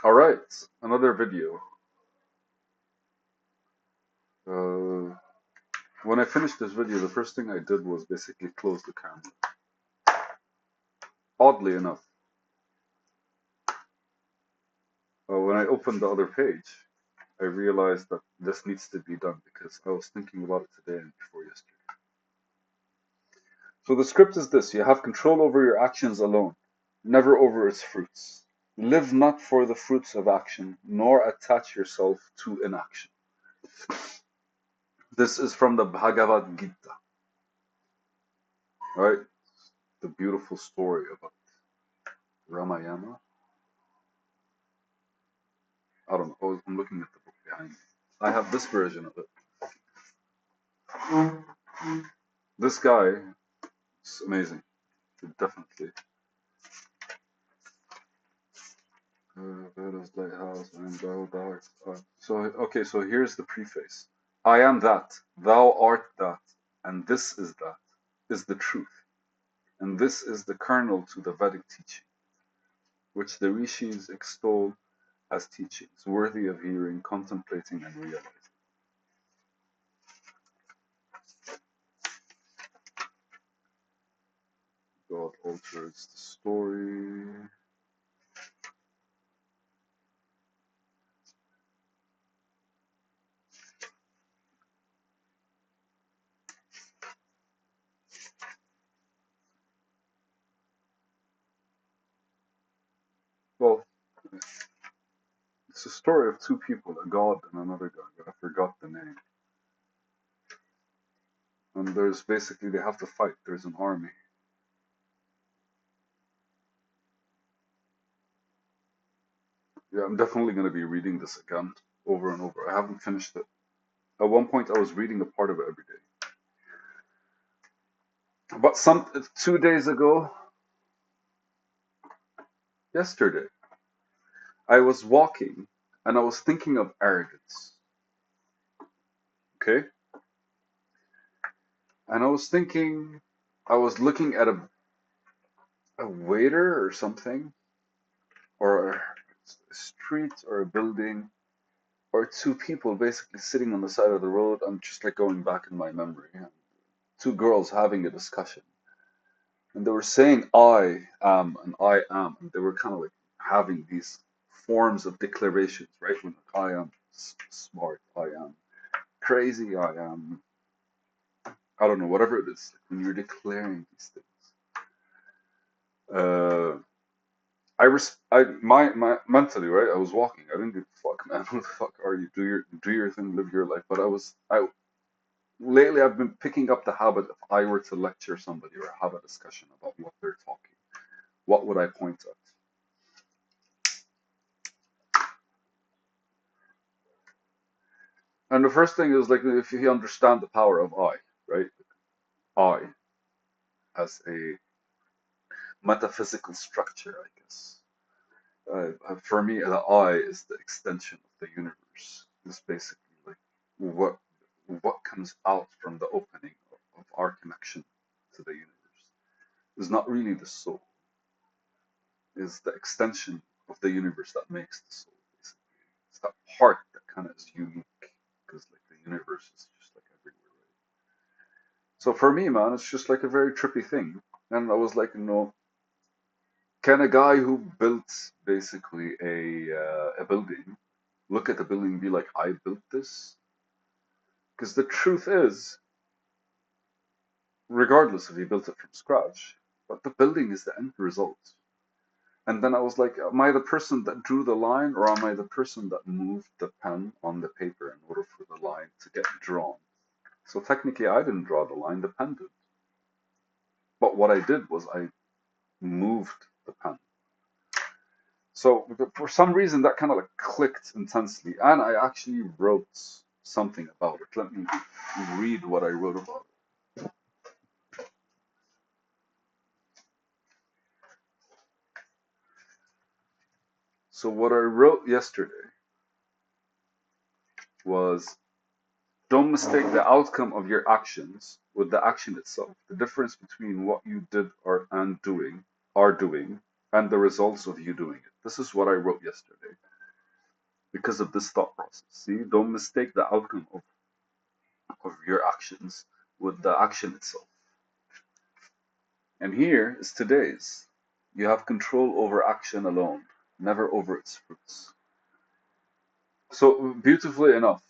All right, another video. Uh, when I finished this video, the first thing I did was basically close the camera. Oddly enough, when I opened the other page, I realized that this needs to be done because I was thinking about it today and before yesterday. So the script is this: you have control over your actions alone, never over its fruits. Live not for the fruits of action, nor attach yourself to inaction. This is from the Bhagavad Gita, right? The beautiful story about Ramayana. I don't know. I'm looking at the book behind me. I have this version of it. This guy is amazing. Definitely. Veda's lighthouse and thou dark. So okay, so here's the preface. I am that, thou art that, and this is the truth, and this is the kernel to the Vedic teaching, which the rishis extol as teachings worthy of hearing, contemplating, and realizing. God alters the story. Well, it's a story of two people, a god and another god, but I forgot the name. And there's basically, they have to fight. There's an army. Yeah, I'm definitely going to be reading this again over and over. I haven't finished it. At one point, I was reading a part of it every day. But 2 days ago, yesterday, I was walking and I was thinking of arrogance. Okay? And I was looking at a waiter or something, or a street or a building, or two people basically sitting on the side of the road. I'm just like going back in my memory. Two girls having a discussion. And they were saying I am and I am, and they were kind of like having these forms of declarations, right? When like, I am smart, I am crazy, I am, I don't know, whatever it is. Like when you're declaring these things, uh, I my mentally, right? I was walking. I didn't give a fuck, man. Who the fuck are you? Do your thing, live your life. But I lately I've been picking up the habit. If I were to lecture somebody or have a discussion about what they're talking, what would I point at? And the first thing is like if you understand the power of I, right? I as a metaphysical structure, I guess. For me, the I is the extension of the universe. It's basically like what what comes out from the opening of our connection to the universe. Is not really the soul. Is the extension of the universe that makes the soul. Basically, it's that part that kind of is unique because like the universe is just like everywhere. Right? So for me, man, it's just like a very trippy thing. And I was like, can a guy who built basically a building look at the building and be like, I built this? Because the truth is, regardless if he built it from scratch, but the building is the end result. And then I was like, am I the person that drew the line, or am I the person that moved the pen on the paper in order for the line to get drawn? So technically, I didn't draw the line, the pen did. But what I did was I moved the pen. So for some reason that kind of like clicked intensely, and I actually wrote something about it. Let me read what I wrote about it. So what I wrote yesterday was, don't mistake the outcome of your actions with the action itself. The difference between what you did are doing and the results of you doing it. This is what I wrote yesterday. because of this thought process. See, don't mistake the outcome of your actions with the action itself. And here is today's. You have control over action alone, never over its fruits. So, beautifully enough,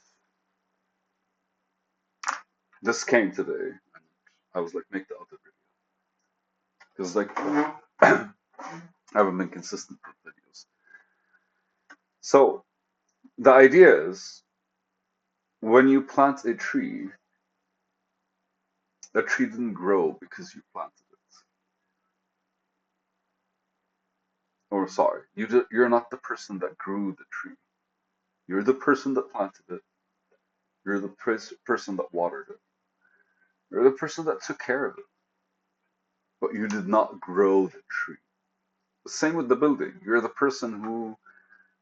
this came today. And I was like, make the other video. Because, like, I haven't been consistent with videos. So, the idea is when you plant a tree, the tree didn't grow because you planted it. Or, sorry, you're not the person that grew the tree. You're the person that planted it. You're the person that watered it. You're the person that took care of it. But you did not grow the tree. The same with the building. You're the person who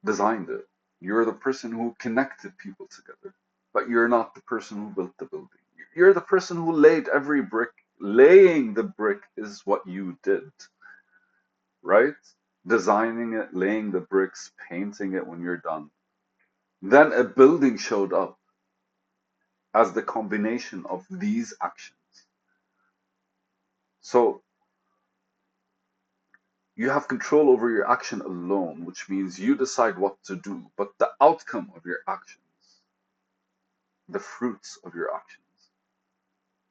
designed it. You're the person who connected people together. But you're not the person who built the building. You're the person who laid every brick. Laying the brick is what you did, right? Designing it, laying the bricks, painting it when you're done. Then a building showed up as the combination of these actions. So you have control over your action alone, which means you decide what to do, but the outcome of your actions, the fruits of your actions,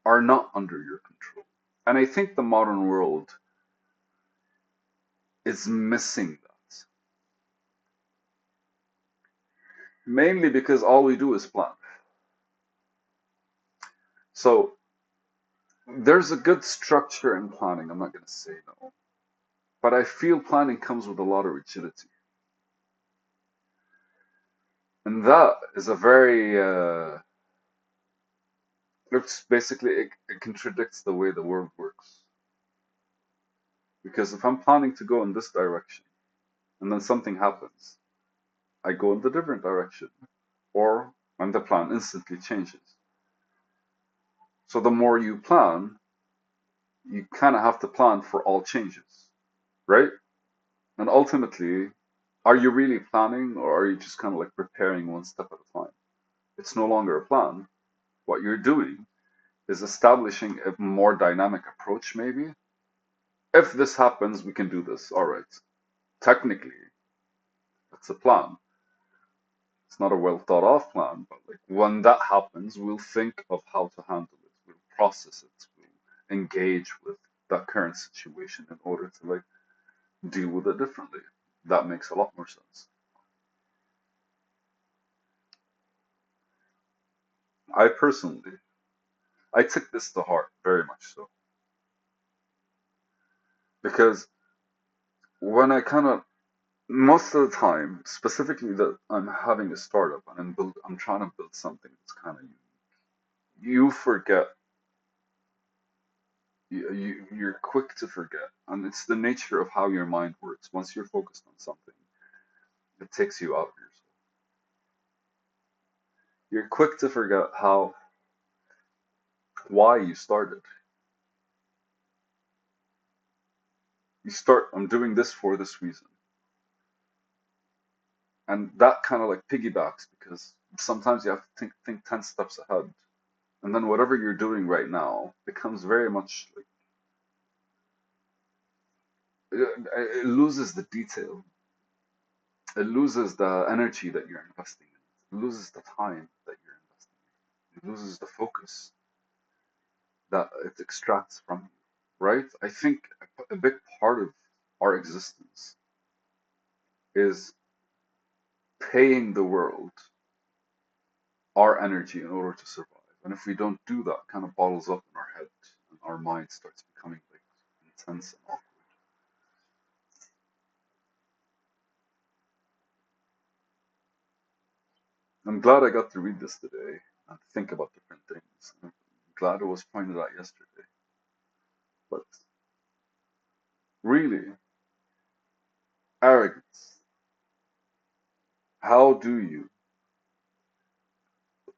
are not under your control. And I think the modern world is missing that. Mainly because all we do is plan. So there's a good structure in planning, I'm not going to say no. But I feel planning comes with a lot of rigidity. And that is a very, it's basically, it contradicts the way the world works. Because if I'm planning to go in this direction and then something happens, I go in the different direction. Or when the plan instantly changes. So the more you plan, you kind of have to plan for all changes, right? And ultimately, are you really planning or are you just kind of like preparing one step at a time? It's no longer a plan. What you're doing is establishing a more dynamic approach, maybe. If this happens, we can do this. All right. Technically, it's a plan. It's not a well thought of plan, but like when that happens, we'll think of how to handle it. We'll process it. We'll engage with that current situation in order to like deal with it differently. That makes a lot more sense. I personally, I took this to heart very much so because when I kind of most of the time, specifically that I'm having a startup and I'm trying to build something that's kind of unique. You forget you're quick to forget, and it's the nature of how your mind works. Once you're focused on something, it takes you out of yourself. You're quick to forget how why you started. You start, I'm doing this for this reason, and that kind of like piggybacks because sometimes you have to think 10 steps ahead, and then whatever you're doing right now becomes very much like it loses the detail. It loses the energy that you're investing in. It loses the time that you're investing in. It loses the focus that it extracts from you, right? I think a big part of our existence is paying the world our energy in order to survive. And if we don't do that, it kind of bottles up in our head and our mind starts becoming like intense and awkward. I'm glad I got to read this today and think about different things. I'm glad it was pointed out yesterday. But really, arrogance. How do you,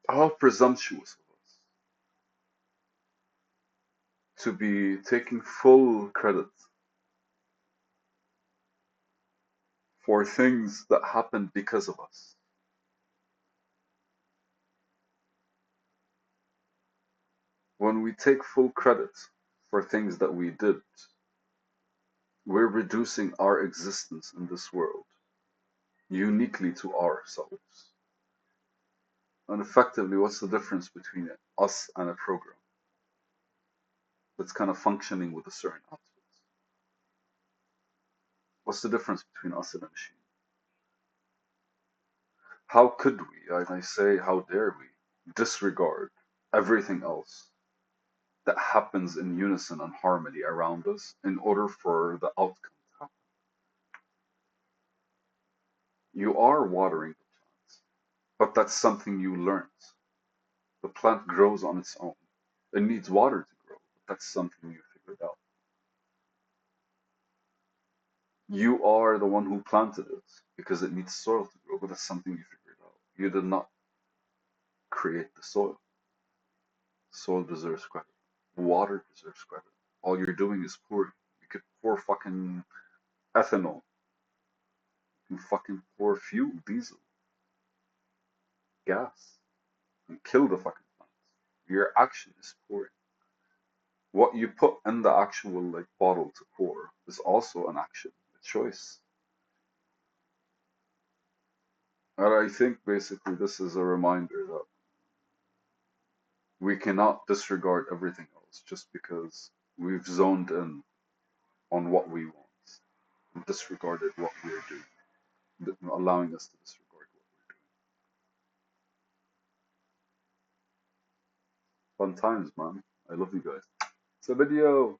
how presumptuous of us to be taking full credit for things that happened because of us. When we take full credit for things that we did, we're reducing our existence in this world uniquely to ourselves. And effectively, what's the difference between us and a program that's kind of functioning with a certain aspect? What's the difference between us and a machine? How could we, and I say, how dare we, disregard everything else that happens in unison and harmony around us in order for the outcome to happen? You are watering the plants, but that's something you learned. The plant grows on its own. It needs water to grow, but that's something you figured out. You are the one who planted it because it needs soil to grow, but that's something you figured out. You did not create the soil. Soil deserves credit. Water deserves credit. All you're doing is pouring. You could pour fucking ethanol. You can fucking pour fuel, diesel, gas, and kill the fucking plants. Your action is pouring. What you put in the actual like bottle to pour is also an action, a choice. And I think basically this is a reminder that we cannot disregard everything else just because we've zoned in on what we want and disregarded what we're doing, allowing us to disregard what we're doing. Fun times, man. I love you guys. It's a video.